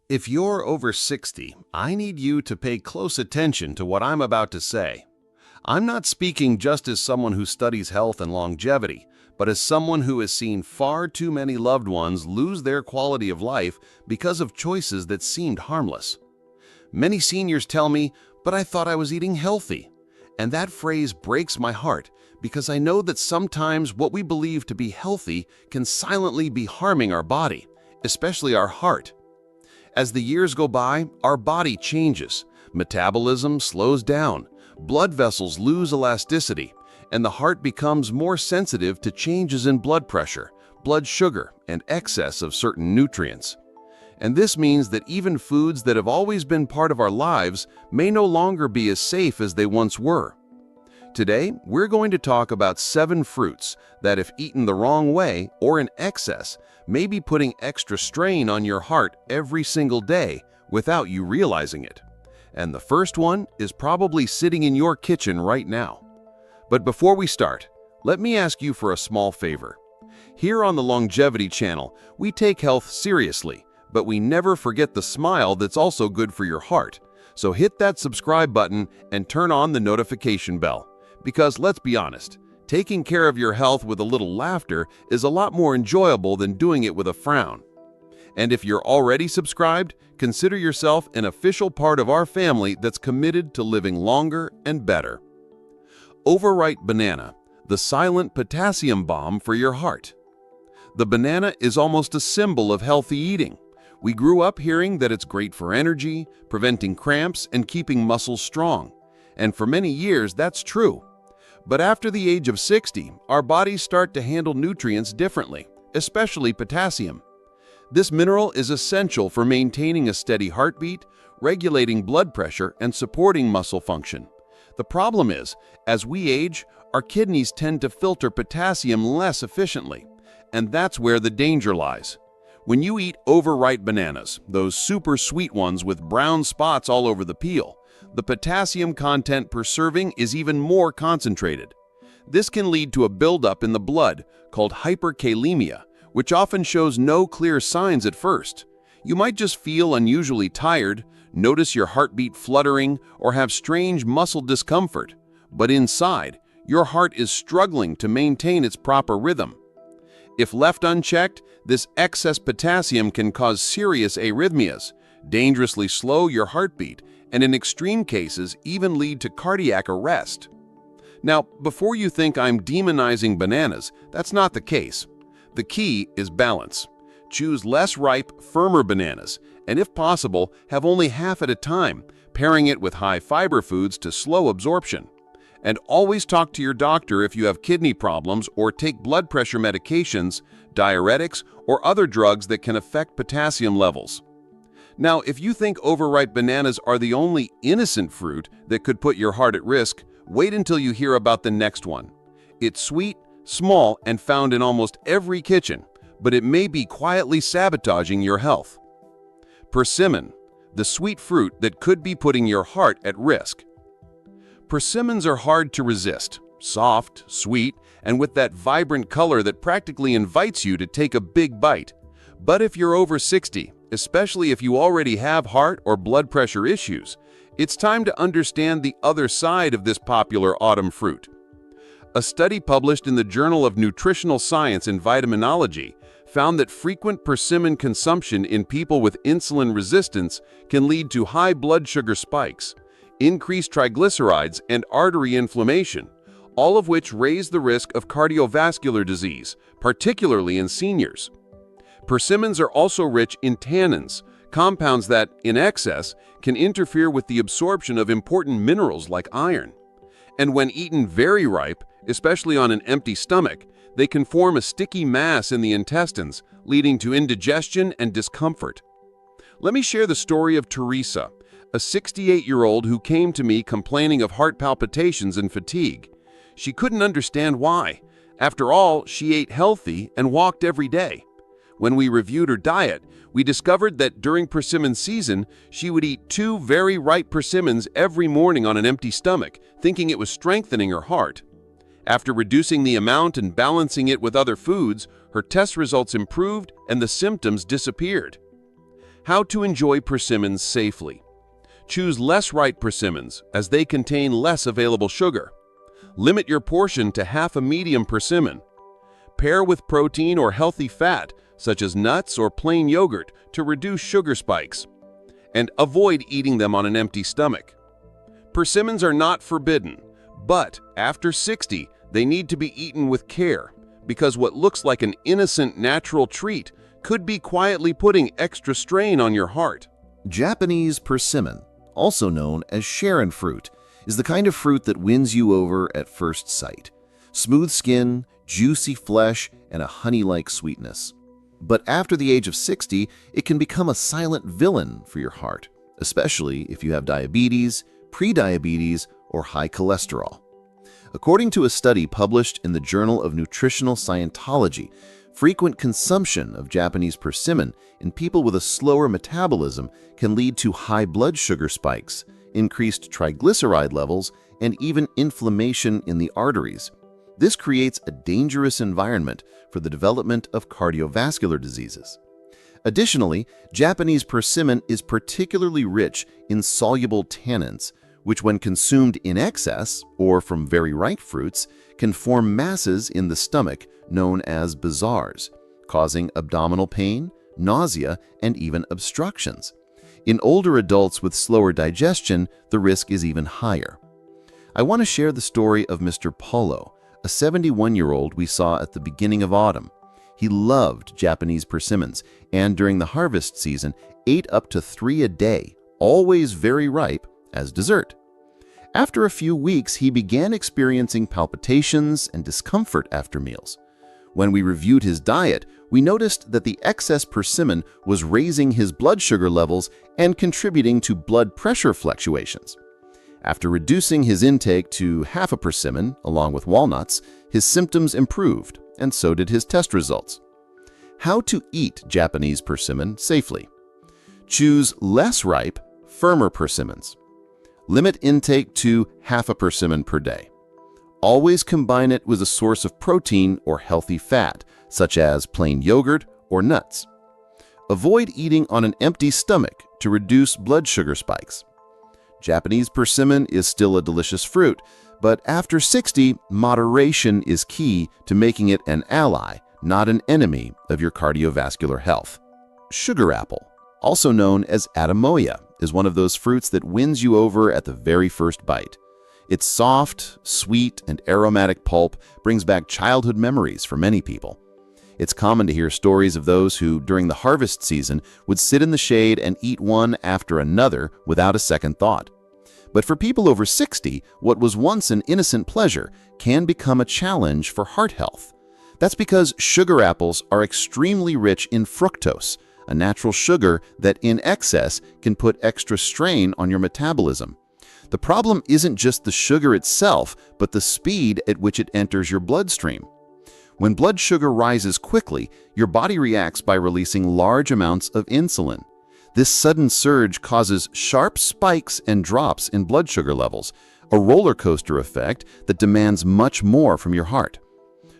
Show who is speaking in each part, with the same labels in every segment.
Speaker 1: If you're over 60, I need you to pay close attention to what I'm about to say. I'm not speaking just as someone who studies health and longevity, but as someone who has seen far too many loved ones lose their quality of life because of choices that seemed harmless. Many seniors tell me, "But I thought I was eating healthy." And that phrase breaks my heart because I know that sometimes what we believe to be healthy can silently be harming our body, especially our heart. As the years go by, our body changes, metabolism slows down, blood vessels lose elasticity, and the heart becomes more sensitive to changes in blood pressure, blood sugar, and excess of certain nutrients. And this means that even foods that have always been part of our lives may no longer be as safe as they once were. Today, we're going to talk about 7 fruits that, if eaten the wrong way or in excess, may be putting extra strain on your heart every single day without you realizing it. And the first one is probably sitting in your kitchen right now. But before we start, let me ask you for a small favor. Here on the Longevity Channel, we take health seriously, but we never forget the smile that's also good for your heart. So hit that subscribe button and turn on the notification bell. Because let's be honest, taking care of your health with a little laughter is a lot more enjoyable than doing it with a frown. And if you're already subscribed, consider yourself an official part of our family that's committed to living longer and better. Overripe banana, the silent potassium bomb for your heart. The banana is almost a symbol of healthy eating. We grew up hearing that it's great for energy, preventing cramps, and keeping muscles strong. And for many years, that's true. But after the age of 60, our bodies start to handle nutrients differently, especially potassium. This mineral is essential for maintaining a steady heartbeat, regulating blood pressure, and supporting muscle function. The problem is, as we age, our kidneys tend to filter potassium less efficiently, and that's where the danger lies. When you eat overripe bananas, those super sweet ones with brown spots all over the peel, the potassium content per serving is even more concentrated. This can lead to a buildup in the blood called hyperkalemia, which often shows no clear signs at first. You might just feel unusually tired, notice your heartbeat fluttering, or have strange muscle discomfort. But inside, your heart is struggling to maintain its proper rhythm. If left unchecked, this excess potassium can cause serious arrhythmias, dangerously slow your heartbeat, and in extreme cases even lead to cardiac arrest. Now, before you think I'm demonizing bananas, that's not the case. The key is balance. Choose less ripe, firmer bananas, and if possible, have only half at a time, pairing it with high-fiber foods to slow absorption. And always talk to your doctor if you have kidney problems or take blood pressure medications, diuretics, or other drugs that can affect potassium levels. Now, if you think overripe bananas are the only innocent fruit that could put your heart at risk, wait until you hear about the next one. It's sweet, small, and found in almost every kitchen, but it may be quietly sabotaging your health. Persimmon, the sweet fruit that could be putting your heart at risk. Persimmons are hard to resist, soft, sweet, and with that vibrant color that practically invites you to take a big bite. But if you're over 60, especially if you already have heart or blood pressure issues, it's time to understand the other side of this popular autumn fruit. A study published in the Journal of Nutritional Science and Vitaminology found that frequent persimmon consumption in people with insulin resistance can lead to high blood sugar spikes, increased triglycerides, and artery inflammation, all of which raise the risk of cardiovascular disease, particularly in seniors. Persimmons are also rich in tannins, compounds that, in excess, can interfere with the absorption of important minerals like iron. And when eaten very ripe, especially on an empty stomach, they can form a sticky mass in the intestines, leading to indigestion and discomfort. Let me share the story of Teresa, a 68-year-old who came to me complaining of heart palpitations and fatigue. She couldn't understand why. After all, she ate healthy and walked every day. When we reviewed her diet, we discovered that during persimmon season, she would eat 2 very ripe persimmons every morning on an empty stomach, thinking it was strengthening her heart. After reducing the amount and balancing it with other foods, her test results improved and the symptoms disappeared.
Speaker 2: How to enjoy persimmons safely. Choose less ripe persimmons, as they contain less available sugar. Limit your portion to half a medium persimmon. Pair with protein or healthy fat, such as nuts or plain yogurt, to reduce sugar spikes. And avoid eating them on an empty stomach. Persimmons are not forbidden, but after 60, they need to be eaten with care, because what looks like an innocent natural treat could be quietly putting extra strain on your heart.
Speaker 3: Japanese persimmon, also known as Sharon fruit, is the kind of fruit that wins you over at first sight. Smooth skin, juicy flesh, and a honey-like sweetness. But after the age of 60, it can become a silent villain for your heart, especially if you have diabetes, prediabetes, or high cholesterol. According to a study published in the Journal of Nutritional Scientology, frequent consumption of Japanese persimmon in people with a slower metabolism can lead to high blood sugar spikes, increased triglyceride levels, and even inflammation in the arteries. This creates a dangerous environment for the development of cardiovascular diseases. Additionally, Japanese persimmon is particularly rich in soluble tannins, which when consumed in excess or from very ripe fruits can form masses in the stomach known as bazaars, causing abdominal pain, nausea, and even obstructions. In older adults with slower digestion, the risk is even higher. I want to share the story of Mr. Paulo, a 71-year-old we saw at the beginning of autumn. He loved Japanese persimmons and during the harvest season ate up to 3 a day, always very ripe, as dessert. After a few weeks, he began experiencing palpitations and discomfort after meals. When we reviewed his diet, we noticed that the excess persimmon was raising his blood sugar levels and contributing to blood pressure fluctuations. After reducing his intake to half a persimmon, along with walnuts, his symptoms improved, and so did his test results. How to eat Japanese persimmon safely. Choose less ripe, firmer persimmons. Limit intake to half a persimmon per day. Always combine it with a source of protein or healthy fat, such as plain yogurt or nuts. Avoid eating on an empty stomach to reduce blood sugar spikes. Japanese persimmon is still a delicious fruit, but after 60, moderation is key to making it an ally, not an enemy of your cardiovascular health. Sugar apple, also known as Atamoya, is one of those fruits that wins you over at the very first bite. Its soft, sweet, and aromatic pulp brings back childhood memories for many people. It's common to hear stories of those who, during the harvest season, would sit in the shade and eat one after another without a second thought. But for people over 60, what was once an innocent pleasure can become a challenge for heart health. That's because sugar apples are extremely rich in fructose, a natural sugar that in excess can put extra strain on your metabolism. The problem isn't just the sugar itself, but the speed at which it enters your bloodstream. When blood sugar rises quickly, your body reacts by releasing large amounts of insulin. This sudden surge causes sharp spikes and drops in blood sugar levels, a roller coaster effect that demands much more from your heart.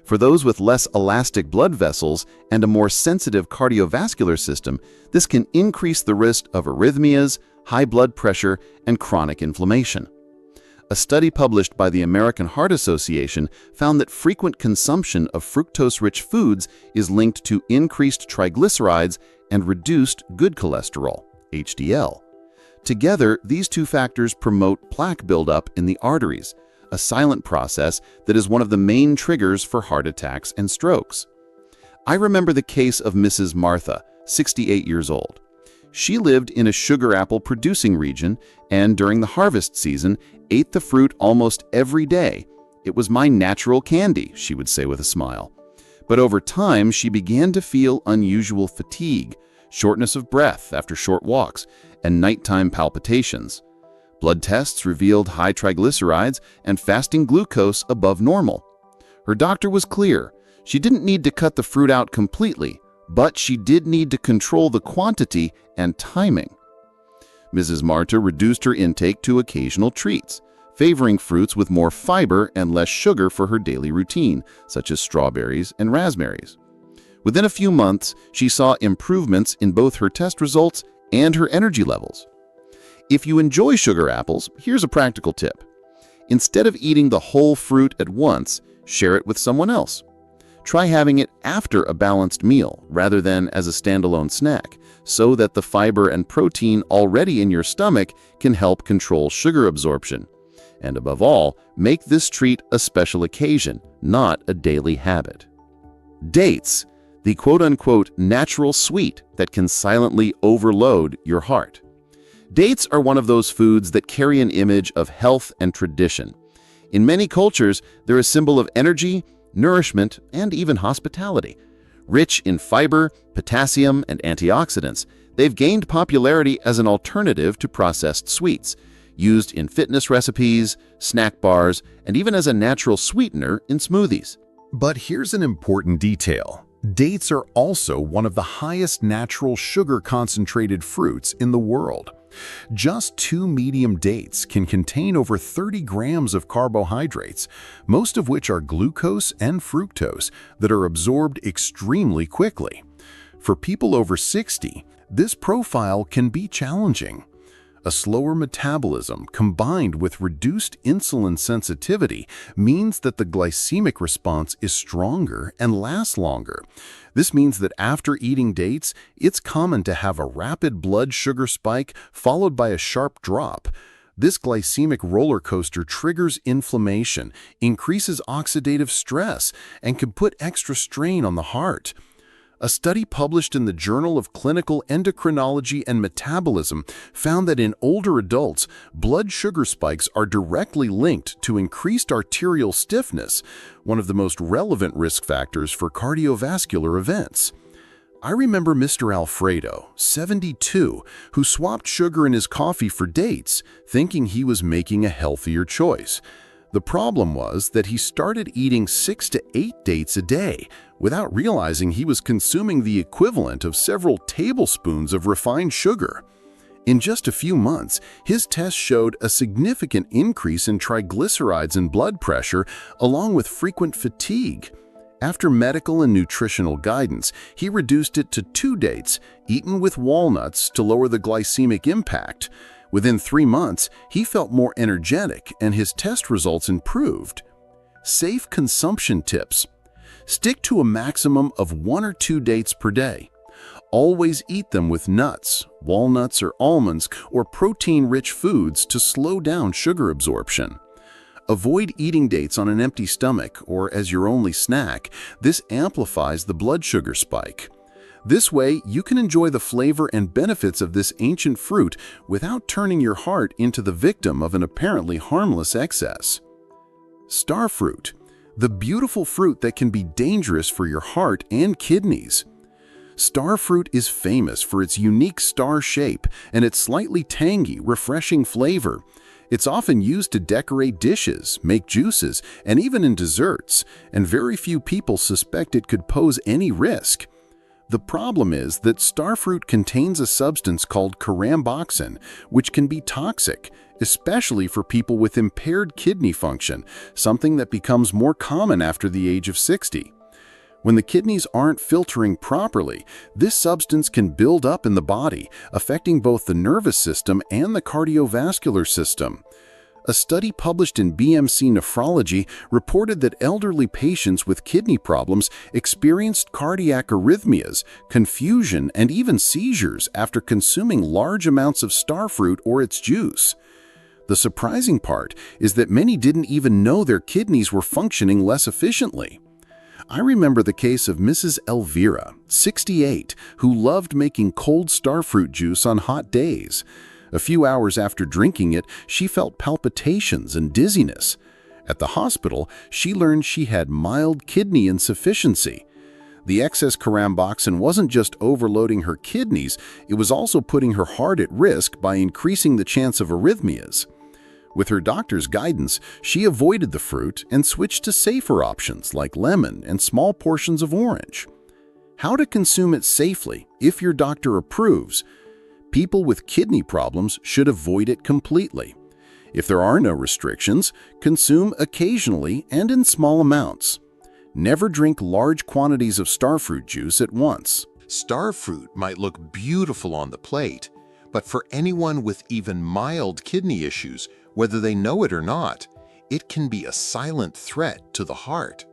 Speaker 3: For those with less elastic blood vessels and a more sensitive cardiovascular system, this can increase the risk of arrhythmias, high blood pressure, and chronic inflammation. A study published by the American Heart Association found that frequent consumption of fructose-rich foods is linked to increased triglycerides and reduced good cholesterol, HDL. Together, these two factors promote plaque buildup in the arteries, a silent process that is one of the main triggers for heart attacks and strokes. I remember the case of Mrs. Martha, 68 years old. She lived in a sugar apple producing region and during the harvest season ate the fruit almost every day. "It was my natural candy," she would say with a smile. But over time, she began to feel unusual fatigue, shortness of breath after short walks, and nighttime palpitations. Blood tests revealed high triglycerides and fasting glucose above normal. Her doctor was clear. She didn't need to cut the fruit out completely, but she did need to control the quantity and timing. Mrs. Marta reduced her intake to occasional treats, favoring fruits with more fiber and less sugar for her daily routine, such as strawberries and raspberries. Within a few months, she saw improvements in both her test results and her energy levels. If you enjoy sugar apples, here's a practical tip. Instead of eating the whole fruit at once, share it with someone else. Try having it after a balanced meal rather than as a standalone snack, so that the fiber and protein already in your stomach can help control sugar absorption. And above all, make this treat a special occasion, not a daily habit. Dates, the quote-unquote natural sweet that can silently overload your heart. Dates are one of those foods that carry an image of health and tradition. In many cultures, they're a symbol of energy, nourishment, and even hospitality. Rich in fiber, potassium, and antioxidants, they've gained popularity as an alternative to processed sweets, used in fitness recipes, snack bars, and even as a natural sweetener in smoothies.
Speaker 4: But here's an important detail. Dates are also one of the highest natural sugar-concentrated fruits in the world. Just 2 medium dates can contain over 30 grams of carbohydrates, most of which are glucose and fructose that are absorbed extremely quickly. For people over 60, this profile can be challenging. A slower metabolism combined with reduced insulin sensitivity means that the glycemic response is stronger and lasts longer. This means that after eating dates, it's common to have a rapid blood sugar spike followed by a sharp drop. This glycemic roller coaster triggers inflammation, increases oxidative stress, and can put extra strain on the heart. A study published in the Journal of Clinical Endocrinology and Metabolism found that in older adults, blood sugar spikes are directly linked to increased arterial stiffness, one of the most relevant risk factors for cardiovascular events. I remember Mr. Alfredo, 72, who swapped sugar in his coffee for dates, thinking he was making a healthier choice. The problem was that he started eating 6 to 8 dates a day without realizing he was consuming the equivalent of several tablespoons of refined sugar. In just a few months, his tests showed a significant increase in triglycerides and blood pressure, along with frequent fatigue. After medical and nutritional guidance, he reduced it to 2 dates, eaten with walnuts to lower the glycemic impact. Within 3 months, he felt more energetic and his test results improved. Safe consumption tips. Stick to a maximum of 1 or 2 dates per day. Always eat them with nuts, walnuts or almonds, or protein-rich foods to slow down sugar absorption. Avoid eating dates on an empty stomach or as your only snack. This amplifies the blood sugar spike. This way, you can enjoy the flavor and benefits of this ancient fruit without turning your heart into the victim of an apparently harmless excess. Starfruit, the beautiful fruit that can be dangerous for your heart and kidneys. Starfruit is famous for its unique star shape and its slightly tangy, refreshing flavor. It's often used to decorate dishes, make juices, and even in desserts, and very few people suspect it could pose any risk. The problem is that starfruit contains a substance called caramboxin, which can be toxic, especially for people with impaired kidney function, something that becomes more common after the age of 60. When the kidneys aren't filtering properly, this substance can build up in the body, affecting both the nervous system and the cardiovascular system. A study published in BMC Nephrology reported that elderly patients with kidney problems experienced cardiac arrhythmias, confusion, and even seizures after consuming large amounts of starfruit or its juice. The surprising part is that many didn't even know their kidneys were functioning less efficiently. I remember the case of Mrs. Elvira, 68, who loved making cold starfruit juice on hot days. A few hours after drinking it, she felt palpitations and dizziness. At the hospital, she learned she had mild kidney insufficiency. The excess caramboxin wasn't just overloading her kidneys, it was also putting her heart at risk by increasing the chance of arrhythmias. With her doctor's guidance, she avoided the fruit and switched to safer options like lemon and small portions of orange. How to consume it safely if your doctor approves. People with kidney problems should avoid it completely. If there are no restrictions, consume occasionally and in small amounts. Never drink large quantities of starfruit juice at once.
Speaker 5: Starfruit might look beautiful on the plate, But for anyone with even mild kidney issues, whether they know it or not, it can be a silent threat to the heart.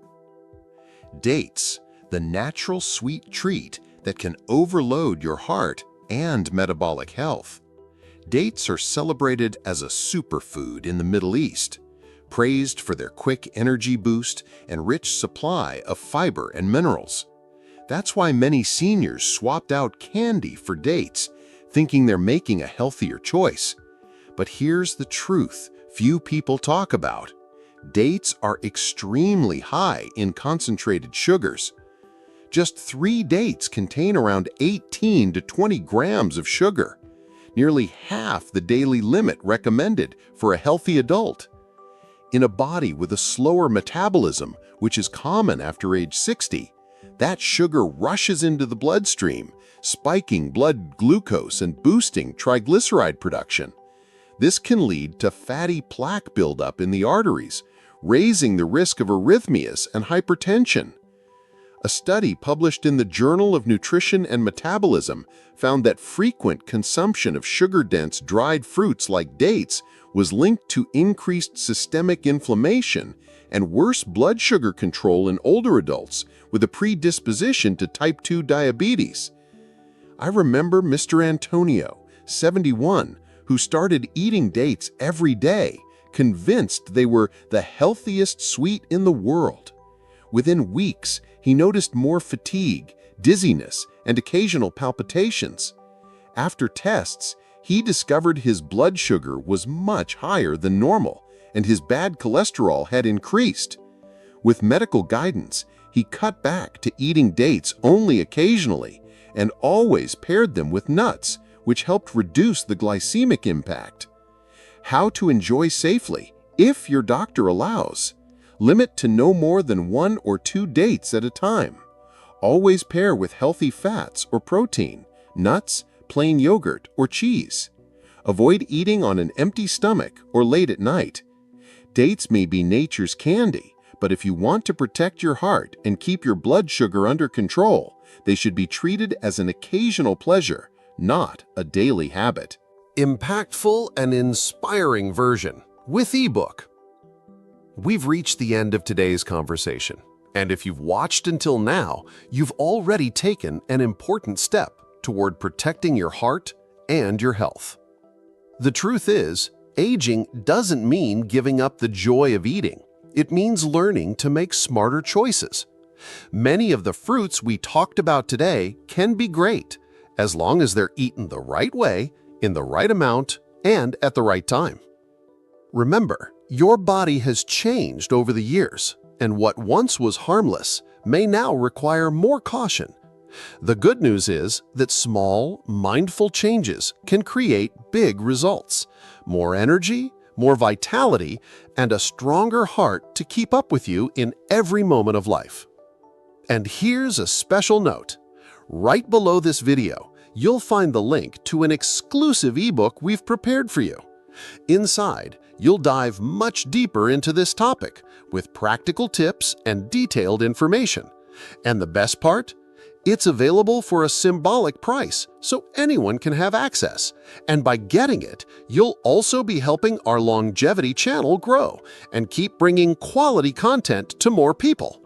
Speaker 5: Dates, the natural sweet treat that can overload your heart and metabolic health. Dates are celebrated as a superfood in the Middle East, praised for their quick energy boost and rich supply of fiber and minerals. That's why many seniors swapped out candy for dates, thinking they're making a healthier choice. But here's the truth few people talk about. Dates are extremely high in concentrated sugars. Just 3 dates contain around 18 to 20 grams of sugar, nearly half the daily limit recommended for a healthy adult. In a body with a slower metabolism, which is common after age 60, that sugar rushes into the bloodstream, spiking blood glucose and boosting triglyceride production. This can lead to fatty plaque buildup in the arteries, raising the risk of arrhythmias and hypertension. A study published in the Journal of Nutrition and Metabolism found that frequent consumption of sugar-dense dried fruits like dates was linked to increased systemic inflammation and worse blood sugar control in older adults with a predisposition to type 2 diabetes. I remember Mr. Antonio, 71, who started eating dates every day, convinced they were the healthiest sweet in the world. Within weeks, he noticed more fatigue, dizziness, and occasional palpitations. After tests, he discovered his blood sugar was much higher than normal, and his bad cholesterol had increased. With medical guidance, he cut back to eating dates only occasionally and always paired them with nuts, which helped reduce the glycemic impact. How to enjoy safely, if your doctor allows. Limit to no more than 1 or 2 dates at a time. Always pair with healthy fats or protein, nuts, plain yogurt, or cheese. Avoid eating on an empty stomach or late at night. Dates may be nature's candy, but if you want to protect your heart and keep your blood sugar under control, they should be treated as an occasional pleasure, not a daily habit.
Speaker 2: Impactful and inspiring version with ebook. We've reached the end of today's conversation, and if you've watched until now, you've already taken an important step toward protecting your heart and your health. The truth is, aging doesn't mean giving up the joy of eating. It means learning to make smarter choices. Many of the fruits we talked about today can be great, as long as they're eaten the right way, in the right amount, and at the right time. Remember, your body has changed over the years, and what once was harmless may now require more caution. The good news is that small, mindful changes can create big results, more energy, more vitality, and a stronger heart to keep up with you in every moment of life. And here's a special note. Right below this video, you'll find the link to an exclusive ebook we've prepared for you. Inside, you'll dive much deeper into this topic with practical tips and detailed information. And the best part? It's available for a symbolic price, so anyone can have access. And by getting it, you'll also be helping our longevity channel grow and keep bringing quality content to more people.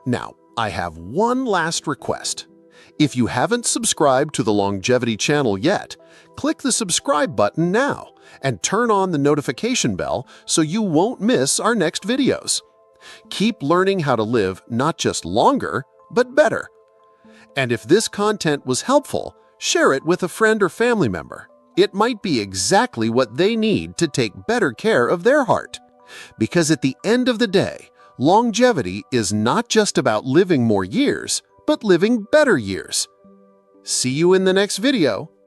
Speaker 2: Now, I have one last request. If you haven't subscribed to the Longevity channel yet, click the subscribe button now and turn on the notification bell so you won't miss our next videos. Keep learning how to live not just longer, but better. And if this content was helpful, share it with a friend or family member. It might be exactly what they need to take better care of their heart. Because at the end of the day, longevity is not just about living more years, but living better years. See you in the next video.